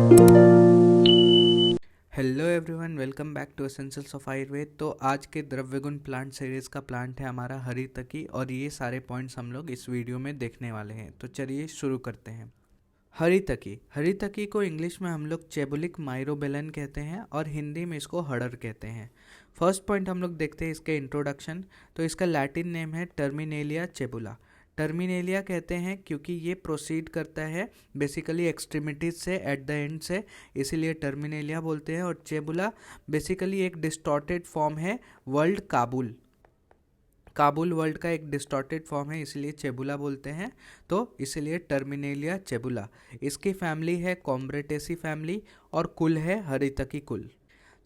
Hello everyone, welcome back to essentials of Ayurveda. तो आज के द्रव्यगुण प्लांट सीरीज़ का प्लांट है हमारा हरितकी, और ये सारे पॉइंट्स हम लोग इस वीडियो में देखने वाले हैं। तो चलिए शुरू करते हैं। हरितकी को इंग्लिश में हम लोग चेबुलिक माइरोबेलन कहते हैं और हिंदी में इसको हड़र कहते हैं। फर्स्ट पॉइंट हम लोग देखते हैं इसके इंट्रोडक्शन। तो इसका लैटिन नेम है टर्मिनेलिया चेबुला। टर्मिनेलिया कहते हैं क्योंकि ये प्रोसीड करता है बेसिकली एक्सट्रीमिटीज से, एट द एंड से, इसीलिए टर्मिनेलिया बोलते हैं। और चेबुला बेसिकली एक डिस्टॉर्टेड फॉर्म है वर्ल्ड काबुल वर्ल्ड का एक डिस्टॉर्टेड फॉर्म है, इसलिए चेबुला बोलते हैं। तो इसलिए टर्मिनेलिया चेबुला। इसकी फैमिली है कॉम्ब्रेटेसी फैमिली और कुल है हरितकी कुल।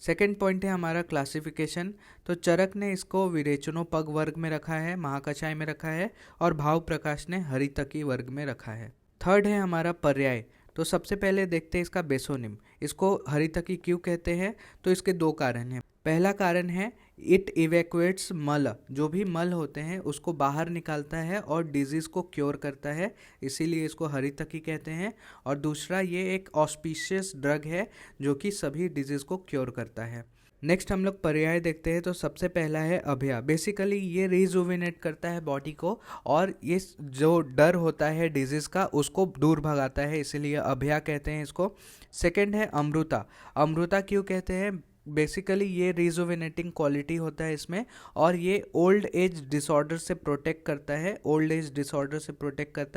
सेकेंड पॉइंट है हमारा क्लासिफिकेशन। तो चरक ने इसको विरेचनोपग वर्ग में रखा है, महाकषाय में रखा है, और भाव प्रकाश ने हरितकी वर्ग में रखा है। थर्ड है हमारा पर्याय। तो सबसे पहले देखते हैं इसका बेसोनिम। इसको हरितकी क्यों कहते हैं? तो इसके दो कारण हैं। पहला कारण है इट इवैक्यूएट्स मल, जो भी मल होते हैं उसको बाहर निकालता है और डिजीज़ को क्योर करता है, इसीलिए इसको हरितकी कहते हैं। और दूसरा, ये एक ऑस्पिशियस ड्रग है जो कि सभी डिजीज़ को क्योर करता है। नेक्स्ट हम लोग पर्याय देखते हैं। तो सबसे पहला है अभया। बेसिकली ये रिजुविनेट करता है बॉडी को, और ये जो डर होता है डिजीज़ का उसको दूर भगाता है, इसीलिए अभया कहते हैं इसको। सेकंड है अमृता। अमृता क्यों कहते हैं? बेसिकली ये रिजुविनेटिंग क्वालिटी होता है इसमें, और ये ओल्ड एज डिसऑर्डर से प्रोटेक्ट करता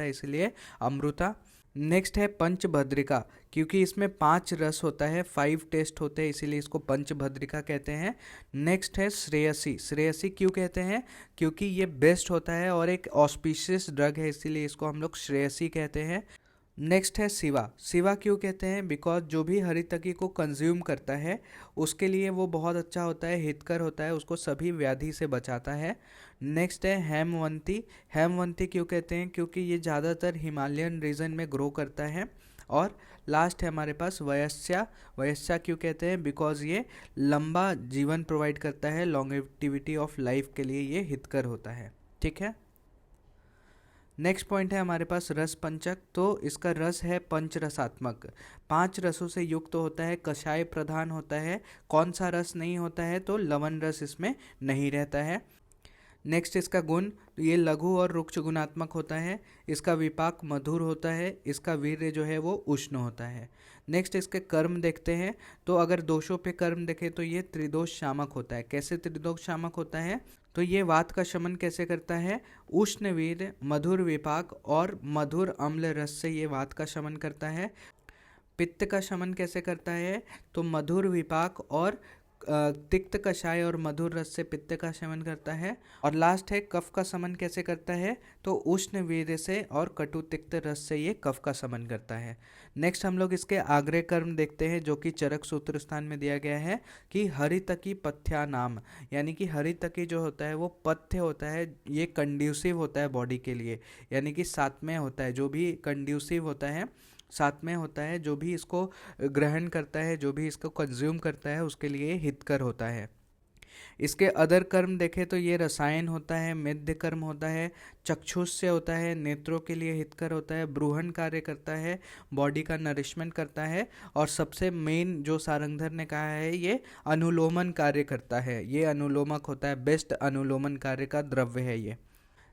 है, इसलिए अमृता। नेक्स्ट है पंचभद्रिका। क्योंकि इसमें 5 रस होता है, 5 टेस्ट होते हैं, इसीलिए इसको पंचभद्रिका कहते हैं। नेक्स्ट है श्रेयसी। श्रेयसी क्यों कहते हैं? क्योंकि ये बेस्ट होता है और एक ऑस्पिशियस ड्रग है, इसीलिए इसको हम लोग श्रेयसी कहते हैं। नेक्स्ट है शिवा। शिवा क्यों कहते हैं? बिकॉज जो भी हरितकी को कंज्यूम करता है उसके लिए वो बहुत अच्छा होता है, हितकर होता है, उसको सभी व्याधि से बचाता है। नेक्स्ट है हेमवंती। हेमवंती क्यों कहते हैं? क्योंकि ये ज़्यादातर हिमालयन रीजन में ग्रो करता है। और लास्ट है हमारे पास वयस्या। वयस्या क्यों कहते हैं? बिकॉज ये लंबा जीवन प्रोवाइड करता है, लॉन्गेविटी ऑफ लाइफ के लिए ये हितकर होता है। ठीक है। नेक्स्ट पॉइंट है हमारे पास रस पंचक। तो इसका रस है पंच रसात्मक, 5 रसों से युक्त होता है, कषाय प्रधान होता है। कौन सा रस नहीं होता है? तो लवण रस इसमें नहीं रहता है। नेक्स्ट इसका गुण, तो ये लघु और रुक्ष गुणात्मक होता है। इसका विपाक मधुर होता है। इसका वीर्य जो है वो उष्ण होता है। नेक्स्ट इसके कर्म देखते हैं। तो अगर दोषों पे कर्म देखें तो ये त्रिदोष शामक होता है। कैसे त्रिदोष शामक होता है? तो ये वात का शमन कैसे करता है? उष्ण वीर्य, मधुर विपाक और मधुर अम्ल रस से ये वात का शमन करता है। पित्त का शमन कैसे करता है? तो मधुर विपाक और तिक्त कषाय और मधुर रस से पित्त का शमन करता है। और लास्ट है कफ का शमन कैसे करता है? तो उष्ण वीर्य से और कटु तिक्त रस से ये कफ का शमन करता है। नेक्स्ट हम लोग इसके आग्रह कर्म देखते हैं, जो कि चरक सूत्र स्थान में दिया गया है कि हरितकी पथ्या नाम, यानी कि हरितकी जो होता है वो पथ्य होता है, ये कंड्यूसिव होता है बॉडी के लिए, यानी कि सात्मय होता है। जो भी कंड्यूसिव होता है, सात्मय होता है, जो भी इसको ग्रहण करता है, जो भी इसको कंज्यूम करता है उसके लिए हितकर होता है। इसके अदर कर्म देखें तो ये रसायन होता है, मेध्य कर्म होता है, चक्षुष होता है, नेत्रों के लिए हितकर होता है, ब्रूहण कार्य करता है, बॉडी का नरिशमेंट करता है, और सबसे मेन जो सारंगधर ने कहा है ये अनुलोमन कार्य करता है। ये अनुलोमक होता है, बेस्ट अनुलोमन कार्य का द्रव्य है ये।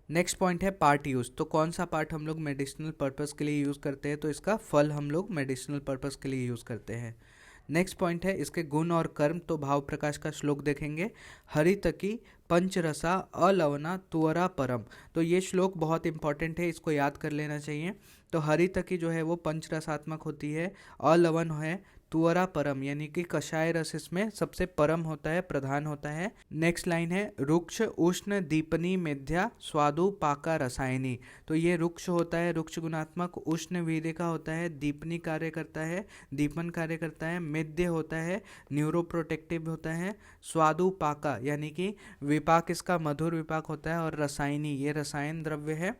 नेक्स्ट पॉइंट है पार्ट यूज़। तो कौन सा पार्ट हम लोग मेडिसिनल पर्पस के लिए यूज़ करते हैं? तो इसका फल हम लोग मेडिसिनल पर्पस के लिए यूज़ करते हैं। नेक्स्ट पॉइंट है इसके गुण और कर्म। तो भाव प्रकाश का श्लोक देखेंगे। हरितकी पंचरसा अलवना तुअरा परम। तो ये श्लोक बहुत इंपॉर्टेंट है, इसको याद कर लेना चाहिए। तो हरितकी जो है वो पंचरसात्मक होती है, अलवन है, तुअरा परम यानी कि कषाय रस इसमें सबसे परम होता है, प्रधान होता है। नेक्स्ट लाइन है रुक्ष उष्ण दीपनी मेध्या स्वादु पाका रसायनी। तो ये रुक्ष होता है, रुक्ष गुणात्मक, उष्ण वीर्य का होता है, दीपनी कार्य करता है, दीपन कार्य करता है, मेध्य होता है, न्यूरोप्रोटेक्टिव होता है, स्वादु पाका यानी कि विपाक इसका मधुर विपाक होता है, और रसायनी ये रसायन द्रव्य है।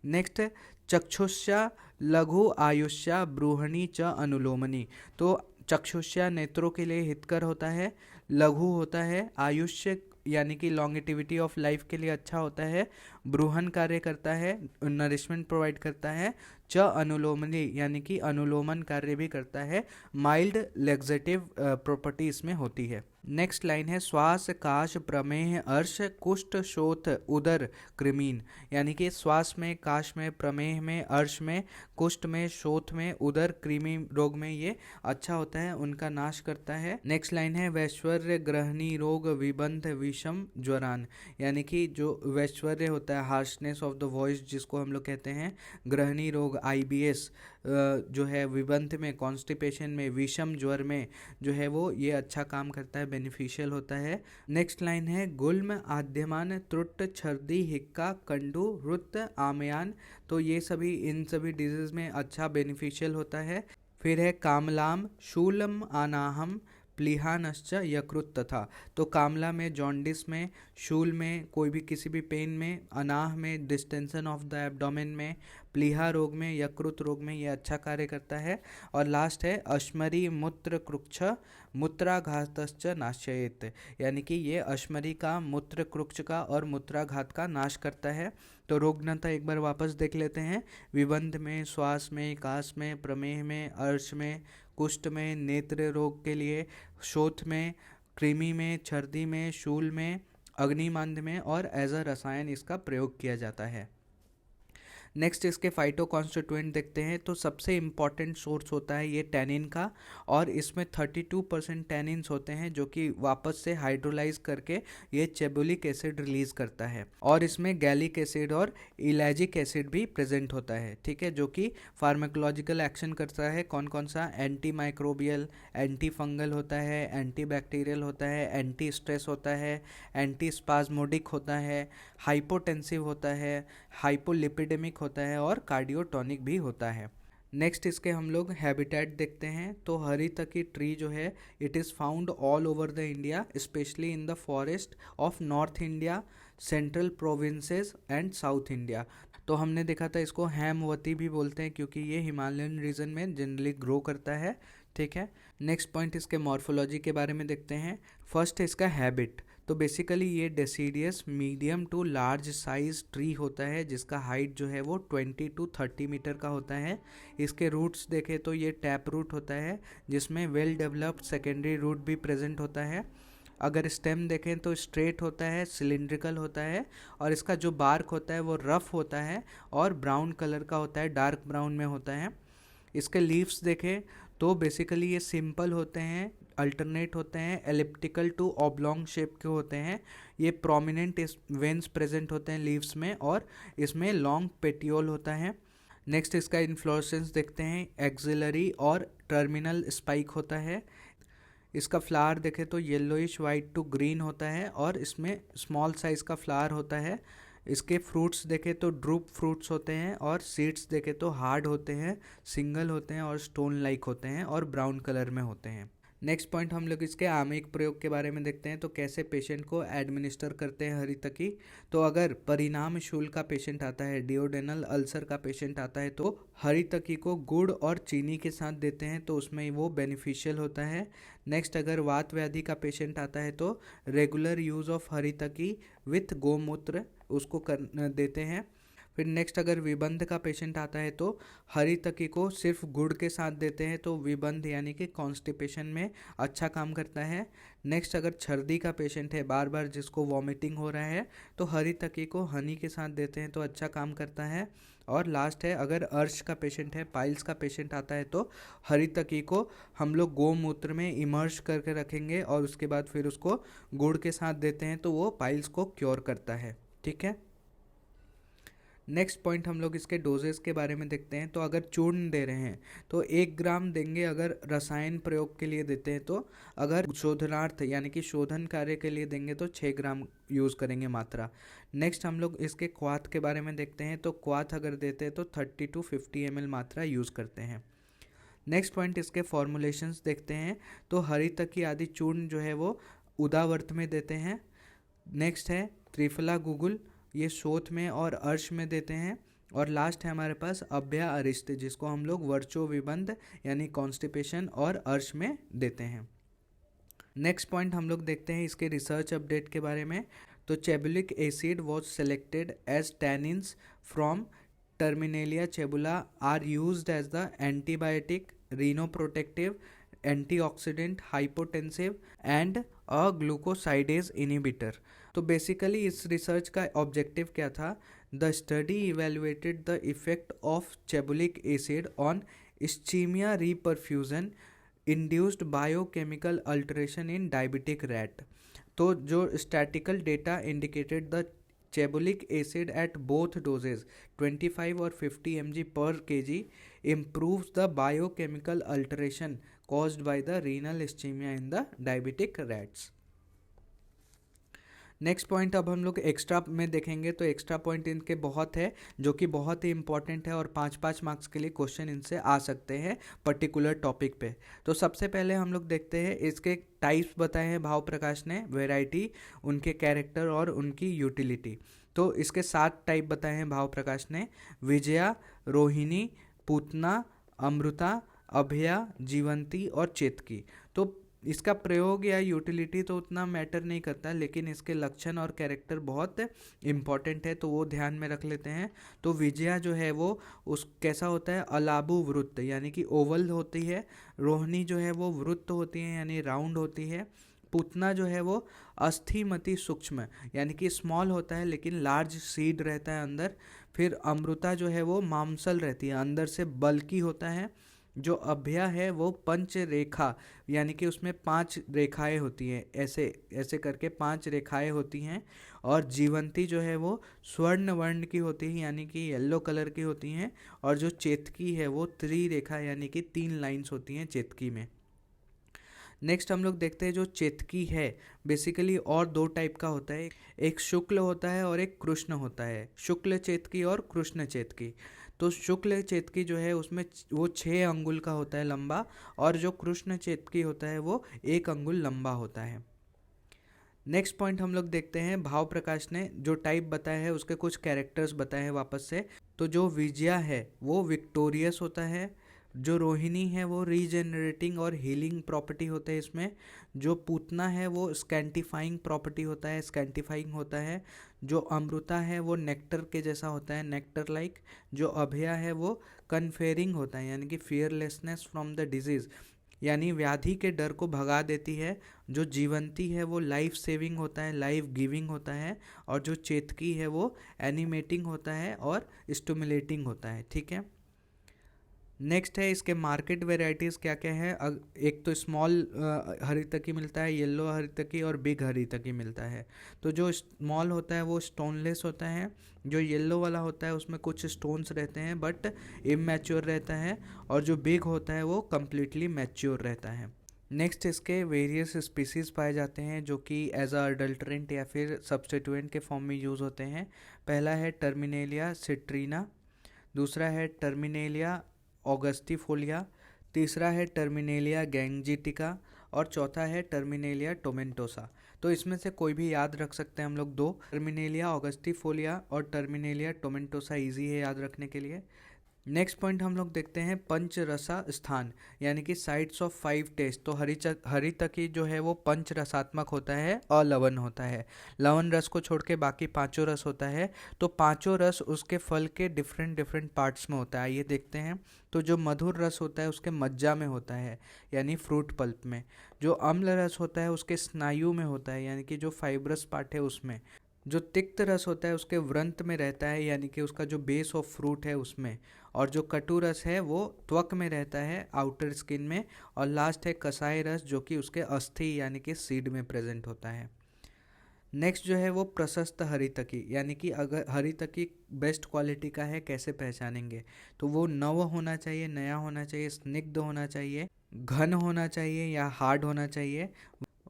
नेक्स्ट चक्षुष्या लघु आयुष्या ब्रूहणी च अनुलोमनी। तो चक्षुष्या नेत्रों के लिए हितकर होता है, लघु होता है, आयुष्य यानी कि लॉन्गेटिविटी ऑफ लाइफ के लिए अच्छा होता है, ब्रूहन कार्य करता है, नरिशमेंट प्रोवाइड करता है, च अनुलोमनी यानी कि अनुलोमन कार्य भी करता है, माइल्ड लेग्जेटिव प्रॉपर्टी इसमें होती है। नेक्स्ट लाइन है श्वास काश प्रमेह अर्श कुष्ठ शोथ उदर कृमीन, यानी कि श्वास में, काश में, प्रमेह में, अर्श में, कुष्ठ में, शोथ में, उदर कृमि रोग में ये अच्छा होता है, उनका नाश करता है। नेक्स्ट लाइन है वैश्वर्य ग्रहणी रोग विबंध विषम ज्वरान, यानी कि जो वैश्वर्य होता है, हार्शनेस ऑफ द वॉइस जिसको हम लोग कहते हैं, ग्रहणी रोग IBS जो है, विबंध में कॉन्स्टिपेशन में, विषम ज्वर में जो है वो ये अच्छा काम करता है, बेनिफिशियल होता है। नेक्स्ट लाइन है गुल्म आद्यमान त्रुट छर्दी हिक्का कंडू रुत आमयान, तो ये सभी इन सभी डिजीज में अच्छा बेनिफिशियल होता है। फिर है कामलाम शूलम अनाहम प्लीहानश्च यकृत तथा, तो कामला में, जॉन्डिस में, शूल में, कोई भी किसी भी पेन में, अनाह में, डिस्टेंशन ऑफ द एब्डोमेन में, प्लीहा रोग में, यकृत रोग में ये अच्छा कार्य करता है। और लास्ट है अश्मरी मूत्र कृक्ष मूत्राघातश्च नाशयेत, यानी कि ये अश्मरी का, मूत्र कृक्ष का और मूत्राघात का नाश करता है। तो रोगग्रंथ एक बार वापस देख लेते हैं। विबंध में, श्वास में, काश में, प्रमेह में, अर्श में, कुष्ठ में, नेत्र रोग के लिए, शोथ में, कृमि में, छर्दी में, शूल में, अग्निमांद में और एज अ रसायन इसका प्रयोग किया जाता है। नेक्स्ट इसके फाइटो कॉन्स्टिट्यूएंट देखते हैं। तो सबसे इम्पॉर्टेंट सोर्स होता है ये टैनिन का, और इसमें 32% टैनिन्स होते हैं जो कि वापस से हाइड्रोलाइज करके ये चेबुलिक एसिड रिलीज करता है, और इसमें गैलिक एसिड और इलैजिक एसिड भी प्रेजेंट होता है, ठीक है, जो कि फार्माकोलॉजिकल एक्शन करता है। कौन कौन सा? एंटी माइक्रोबियल, एंटी फंगल होता है, एंटी बैक्टीरियल होता है, एंटी स्ट्रेस होता है, एंटी स्पाज्मोडिक होता है, हाइपोटेंसिव होता है, हाइपोलिपिडेमिक होता है और कार्डियोटॉनिक भी होता है। नेक्स्ट इसके हम लोग हैबिटेट देखते हैं। तो हरितकी ट्री जो है it is found all over the India, specially in the forest of north India, central provinces and south India. तो हमने देखा था इसको हेमवती भी बोलते हैं क्योंकि ये हिमालयन रीजन में जनरली ग्रो करता है, ठीक है। नेक्स्ट पॉइंट इसके मॉर्फोलॉजी के बारे में देखते हैं। फर्स्ट है इसका हैबिट। तो बेसिकली ये deciduous medium to large size tree होता है जिसका हाइट जो है वो 20 to 30 मीटर का होता है। इसके रूट्स देखें तो ये टैप रूट होता है जिसमें वेल डेवलप्ड सेकेंडरी रूट भी प्रेजेंट होता है। अगर स्टेम देखें तो स्ट्रेट होता है, सिलिंड्रिकल होता है, और इसका जो बार्क होता है वो रफ होता है और ब्राउन कलर का होता है, डार्क ब्राउन में होता है। इसके लीव्स देखें तो बेसिकली ये सिंपल होते हैं, अल्टरनेट होते हैं, एलिप्टिकल टू ऑब्लॉन्ग शेप के होते हैं। ये प्रोमिनेंट वेन्स प्रेजेंट होते हैं लीव्स में, और इसमें लॉन्ग पेटियोल होता है। नेक्स्ट इसका इन्फ्लोरेसेंस देखते हैं। एक्सिलरी और टर्मिनल स्पाइक होता है। इसका फ्लावर देखें तो येलोइश वाइट टू ग्रीन होता है और इसमें स्मॉल साइज़ का फ्लावर होता है। इसके फ्रूट्स देखें तो ड्रूप फ्रूट्स होते हैं, और सीड्स देखें तो हार्ड होते हैं, सिंगल होते हैं और स्टोन लाइक होते हैं और ब्राउन कलर में होते हैं। नेक्स्ट पॉइंट हम लोग इसके आमेक प्रयोग के बारे में देखते हैं। तो कैसे पेशेंट को एडमिनिस्टर करते हैं हरितकी। तो अगर परिणाम शूल का पेशेंट आता है, डिओडेनल अल्सर का पेशेंट आता है, तो हरितकी को गुड़ और चीनी के साथ देते हैं तो उसमें वो बेनिफिशियल होता है। नेक्स्ट अगर वात व्याधि का पेशेंट आता है तो रेगुलर यूज़ ऑफ हरितकी विथ गोमूत्र उसको देते हैं। फिर नेक्स्ट अगर विबंध का पेशेंट आता है तो हरितकी को सिर्फ गुड़ के साथ देते हैं, तो विबंध यानी कि कॉन्स्टिपेशन में अच्छा काम करता है। नेक्स्ट अगर छर्दी का पेशेंट है, बार बार जिसको वॉमिटिंग हो रहा है, तो हरितकी को हनी के साथ देते हैं तो अच्छा काम करता है। और लास्ट है अगर अर्श का पेशेंट है, पाइल्स का पेशेंट आता है, तो हरितकी को हम लोग गोमूत्र में इमर्श करके रखेंगे और उसके बाद फिर उसको गुड़ के साथ देते हैं तो वो पाइल्स को क्योर करता है, ठीक है। नेक्स्ट पॉइंट हम लोग इसके डोजेस के बारे में देखते हैं। तो अगर चूर्ण दे रहे हैं तो 1 ग्राम देंगे, अगर रसायन प्रयोग के लिए देते हैं तो, अगर शोधनार्थ यानी कि शोधन कार्य के लिए देंगे तो 6 ग्राम यूज़ करेंगे मात्रा। नेक्स्ट हम लोग इसके क्वाथ के बारे में देखते हैं। तो क्वाथ अगर देते हैं तो 30 to 50 ml मात्रा यूज़ करते हैं। नेक्स्ट पॉइंट इसके फॉर्मुलेशंस देखते हैं। तो हरितकी आदि चूर्ण जो है वो उदावर्त में देते हैं। नेक्स्ट है त्रिफला गुगुल, ये शोथ में और अर्श में देते हैं। और लास्ट है हमारे पास अभ्या अरिष्ट, जिसको हम लोग वर्चो विबंध यानी कॉन्स्टिपेशन और अर्श में देते हैं। नेक्स्ट पॉइंट हम लोग देखते हैं इसके रिसर्च अपडेट के बारे में। तो chebulic acid was selected as tannins from Terminalia cebula are used as the antibiotic, rhinoprotective, antioxidant, hypotensive and a glucosidase inhibitor. तो बेसिकली इस रिसर्च का ऑब्जेक्टिव क्या था? The study evaluated the effect of chebulic acid on ischemia reperfusion induced biochemical alteration in diabetic rat. तो जो statical data indicated the chebulic acid at both doses 25 और 50 mg per kg improves the biochemical alteration caused by the renal ischemia in the diabetic rats. Next point अब हम लोग extra में देखेंगे. तो extra point इनके बहुत है जो कि बहुत ही इंपॉर्टेंट है और 5-5 मार्क्स के लिए क्वेश्चन इनसे आ सकते हैं पर्टिकुलर टॉपिक पे. तो सबसे पहले हम लोग देखते हैं इसके टाइप्स बताए हैं भाव प्रकाश ने, वेराइटी, उनके कैरेक्टर और उनकी यूटिलिटी. तो इसके 7 टाइप बताए हैं भाव प्रकाश ने: विजया, रोहिणी, पूतना, अमृता, अभया, जीवंती और चेतकी. तो इसका प्रयोग या यूटिलिटी तो उतना मैटर नहीं करता, लेकिन इसके लक्षण और कैरेक्टर बहुत इम्पॉर्टेंट है, तो वो ध्यान में रख लेते हैं. तो विजया जो है वो उस कैसा होता है? अलाबु वृत्त यानी कि ओवल होती है. रोहिणी जो है वो वृत्त होती है यानी राउंड होती है. पूतना जो है वो अस्थिमति सूक्ष्म यानी कि स्मॉल होता है लेकिन लार्ज सीड रहता है अंदर. फिर अमृता जो है वो मांसल रहती है, अंदर से बल्की होता है. जो अभया है वो पंच रेखा यानी कि उसमें 5 रेखाएं होती हैं, ऐसे ऐसे करके 5 रेखाएं होती हैं. और जीवंती जो है वो स्वर्ण वर्ण की होती है यानी कि येलो कलर की होती हैं. और जो चेतकी है वो त्रिरेखा यानी कि 3 लाइंस होती हैं चेतकी में. नेक्स्ट हम लोग देखते हैं जो चेतकी है बेसिकली और 2 टाइप का होता है, एक शुक्ल होता है और एक कृष्ण होता है. शुक्ल चेतकी और कृष्ण चेतकी. तो शुक्ल चेतकी जो है उसमें वो 6 अंगुल का होता है लंबा, और जो कृष्ण चेतकी होता है वो 1 अंगुल लंबा होता है. नेक्स्ट पॉइंट हम लोग देखते हैं भाव प्रकाश ने जो टाइप बताया है उसके कुछ कैरेक्टर्स बताए हैं वापस से. तो जो विजया है वो विक्टोरियस होता है. जो रोहिणी है वो रीजेनरेटिंग और हीलिंग प्रॉपर्टी होता है इसमें. जो पूतना है वो स्कैंटिफाइंग प्रॉपर्टी होता है, स्कैंटिफाइंग होता है. जो अमृता है वो नेक्टर के जैसा होता है, नेक्टर लाइक. जो अभया है वो कन्फेरिंग होता है यानी कि फियरलेसनेस फ्रॉम द डिजीज़ यानी व्याधि के डर को भगा देती है. जो जीवंती है वो लाइफ सेविंग होता है, लाइफ गिविंग होता है. और जो चेतकी है वो एनिमेटिंग होता है और स्टिमुलेटिंग होता है. ठीक है. नेक्स्ट है इसके मार्केट वेराइटीज़ क्या क्या है. एक तो स्मॉल हरितकी मिलता है, येलो हरितकी और बिग हरितकी मिलता है. तो जो स्मॉल होता है वो स्टोनलेस होता है. जो येलो वाला होता है उसमें कुछ स्टोन्स रहते हैं बट इमैच्योर रहता है. और जो बिग होता है वो कम्प्लीटली मैच्योर रहता है. नेक्स्ट इसके वेरियस स्पीसीज़ पाए जाते हैं जो कि एज अ अडल्ट्रेंट या फिर सब्स्टिट्यूएंट के फॉर्म में यूज़ होते हैं. पहला है टर्मिनेलिया सिट्रीना, दूसरा है टर्मिनेलिया ऑगस्टिफोलिया, तीसरा है टर्मिनेलिया गैंगजीटिका और चौथा है टर्मिनेलिया टोमेंटोसा. तो इसमें से कोई भी याद रख सकते हैं हम लोग 2. टर्मिनेलिया ऑगस्टिफोलिया और टर्मिनेलिया टोमेंटोसा इजी है याद रखने के लिए. नेक्स्ट पॉइंट हम लोग देखते हैं पंचरसा स्थान यानी कि साइट्स ऑफ 5 टेस्ट. तो हरितकी जो है वो पंच रसात्मक होता है और लवण होता है. लवण रस को छोड़ के बाकी 5 रस होता है. तो 5 रस उसके फल के डिफरेंट पार्ट्स में होता है. ये देखते हैं. तो जो मधुर रस होता है उसके मज्जा में होता है यानी फ्रूट पल्प में. जो अम्ल रस होता है उसके स्नायु में होता है यानी कि जो फाइब्रस पार्ट है उसमें. जो तिक्त रस होता है उसके व्रंत में रहता है यानी कि उसका जो बेस ऑफ फ्रूट है उसमें. और जो कटु रस है वो त्वक में रहता है, आउटर स्किन में. और लास्ट है कसाई रस जो कि उसके अस्थि यानी कि सीड में प्रेजेंट होता है. नेक्स्ट जो है वो प्रशस्त हरितकी यानी कि अगर हरितकी बेस्ट क्वालिटी का है कैसे पहचानेंगे. तो वो नव होना चाहिए, नया होना चाहिए, स्निग्ध होना चाहिए, घन होना चाहिए या हार्ड होना चाहिए,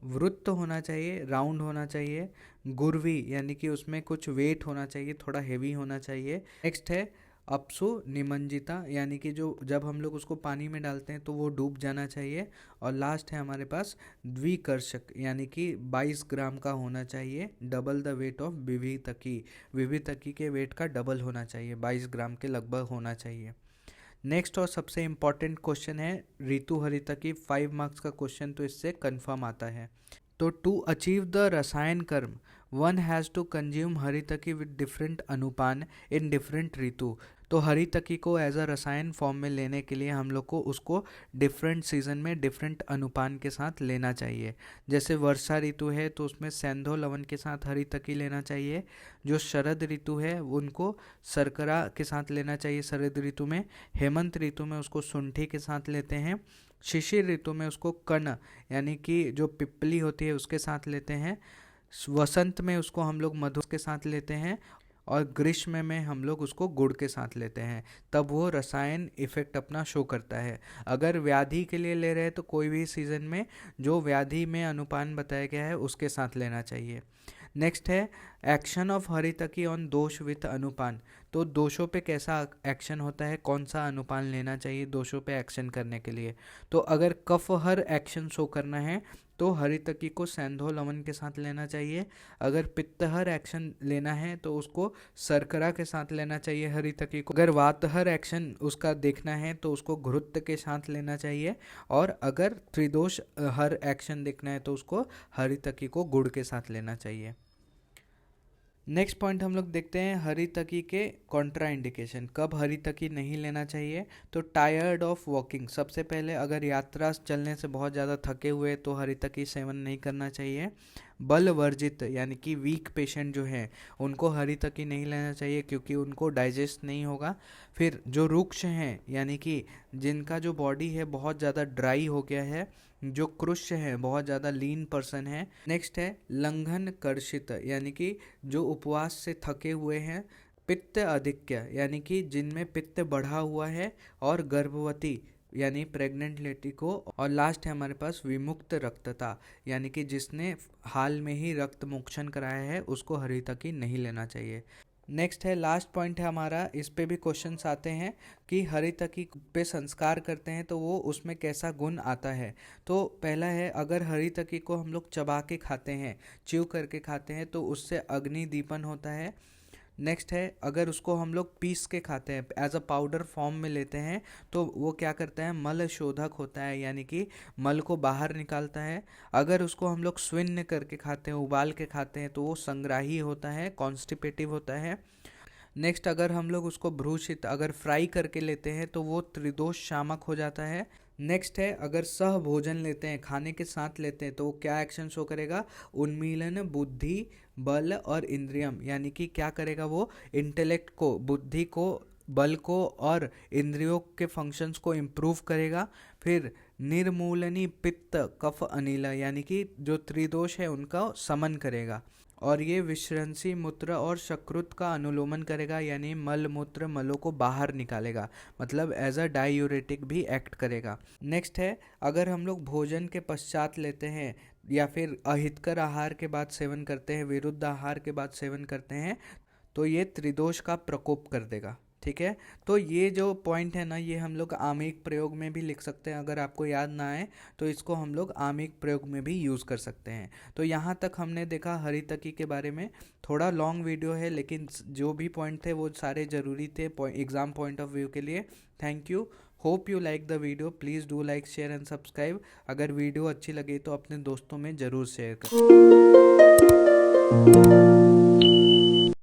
वृत्त होना चाहिए, राउंड होना चाहिए, गुरवी यानी कि उसमें कुछ वेट होना चाहिए, थोड़ा हेवी होना चाहिए. नेक्स्ट है अपसु निमंजिता यानी कि जो जब हम लोग उसको पानी में डालते हैं तो वो डूब जाना चाहिए. और लास्ट है हमारे पास द्विकर्षक यानी कि 22 ग्राम का होना चाहिए, डबल द वेट ऑफ विवितकी. विवितकी के वेट का डबल होना चाहिए, 22 ग्राम के लगभग होना चाहिए. नेक्स्ट और सबसे इम्पॉर्टेंट क्वेश्चन है ऋतु हरितकी. 5 मार्क्स का क्वेश्चन तो इससे कंफर्म आता है. तो to achieve the rasayan karma one has to consume haritaki with different anupan in different ritu. तो हरितकी को एज अ रसायन फॉर्म में लेने के लिए हम लोग को उसको डिफरेंट सीजन में डिफरेंट अनुपान के साथ लेना चाहिए। जैसे वर्षा ऋतु है तो उसमें सेंधो लवण के साथ हरितकी लेना चाहिए। जो शरद ऋतु है उनको शर्करा के साथ लेना चाहिए शरद ऋतु में। हेमंत ऋतु में उसको शुंठी के साथ लेते हैं। शिशिर ऋतु में उसको कर्ण यानी कि जो पिपली होती है उसके साथ लेते हैं। वसंत में उसको हम लोग मधु के साथ लेते हैं और ग्रीष्म में हम लोग उसको गुड़ के साथ लेते हैं, तब वो रसायन इफेक्ट अपना शो करता है। अगर व्याधि के लिए ले रहे हैं तो कोई भी सीजन में जो व्याधि में अनुपान बताया गया है उसके साथ लेना चाहिए। नेक्स्ट है एक्शन ऑफ हरितकी ऑन दोष विथ अनुपान। तो दोषों पे कैसा एक्शन होता है, कौन सा अनुपान लेना चाहिए दोषों पे एक्शन करने के लिए। तो अगर कफहर एक्शन शो करना है तो हरितकी को सेंधो लवण के साथ लेना चाहिए। अगर पित्तहर एक्शन लेना है तो उसको शर्करा के साथ लेना चाहिए हरितकी को। अगर वातहर एक्शन उसका देखना है तो उसको घृत के साथ लेना चाहिए। और अगर त्रिदोष हर एक्शन देखना है तो उसको हरितकी को गुड़ के साथ लेना चाहिए। नेक्स्ट पॉइंट हम लोग देखते हैं हरितकी के कॉन्ट्रा इंडिकेशन, कब हरितकी नहीं लेना चाहिए। तो टायर्ड ऑफ वॉकिंग, सबसे पहले अगर यात्रा चलने से बहुत ज़्यादा थके हुए तो हरितकी सेवन नहीं करना चाहिए। बल वर्जित यानी कि वीक पेशेंट जो हैं उनको हरितकी नहीं लेना चाहिए क्योंकि उनको डाइजेस्ट नहीं होगा। फिर जो रुक्ष हैं यानी कि जिनका जो बॉडी है बहुत ज़्यादा ड्राई हो गया है, जो कृष्य है बहुत ज़्यादा लीन पर्सन है। नेक्स्ट है लंघन कर्षित यानी कि जो उपवास से थके हुए हैं। पित्त अधिक्य यानी कि जिनमें पित्त बढ़ा हुआ है, और गर्भवती यानी प्रेग्नेंट लेडी को। और लास्ट है हमारे पास विमुक्त रक्तता यानी कि जिसने हाल में ही रक्त मोक्षण कराया है उसको हरितकी नहीं लेना चाहिए। नेक्स्ट है लास्ट पॉइंट है हमारा, इस पे भी क्वेश्चंस आते हैं कि हरितकी पे संस्कार करते हैं तो वो उसमें कैसा गुण आता है। तो पहला है अगर हरितकी को हम लोग चबा के खाते हैं, च्यू करके खाते हैं तो उससे अग्नि दीपन होता है। नेक्स्ट है अगर उसको हम लोग पीस के खाते हैं, एज अ पाउडर फॉर्म में लेते हैं तो वो क्या करता है, मल शोधक होता है यानी कि मल को बाहर निकालता है। अगर उसको हम लोग स्विन्न करके खाते हैं, उबाल के खाते हैं तो वो संग्राही होता है, कॉन्स्टिपेटिव होता है। नेक्स्ट अगर हम लोग उसको भ्रूषित अगर फ्राई करके लेते हैं तो वो त्रिदोष शामक हो जाता है। नेक्स्ट है अगर सह भोजन लेते हैं, खाने के साथ लेते हैं तो वो क्या एक्शन शो करेगा, उन्मीलन बुद्धि बल और इंद्रियम यानी कि क्या करेगा वो इंटेलेक्ट को, बुद्धि को, बल को और इंद्रियों के फंक्शंस को इम्प्रूव करेगा। फिर निर्मूलनी पित्त कफ अनिल यानी कि जो त्रिदोष है उनका समन करेगा। और ये विश्रंसी मूत्र और शकृत का अनुलोमन करेगा यानी मल मूत्र मलों को बाहर निकालेगा, मतलब एज अ डायूरेटिक भी एक्ट करेगा। नेक्स्ट है अगर हम लोग भोजन के पश्चात लेते हैं या फिर अहितकर आहार के बाद सेवन करते हैं, विरुद्ध आहार के बाद सेवन करते हैं तो ये त्रिदोष का प्रकोप कर देगा। ठीक है, तो ये जो पॉइंट है ना ये हम लोग आमिक प्रयोग में भी लिख सकते हैं। अगर आपको याद ना आए तो इसको हम लोग आमिक प्रयोग में भी यूज़ कर सकते हैं। तो यहाँ तक हमने देखा हरितकी के बारे में। थोड़ा लॉन्ग वीडियो है लेकिन जो भी पॉइंट थे वो सारे ज़रूरी थे एग्ज़ाम पॉइंट ऑफ व्यू के लिए। Thank you, hope you like the video. Please do like share and subscribe. अगर वीडियो अच्छी लगे तो अपने दोस्तों में ज़रूर शेयर करें।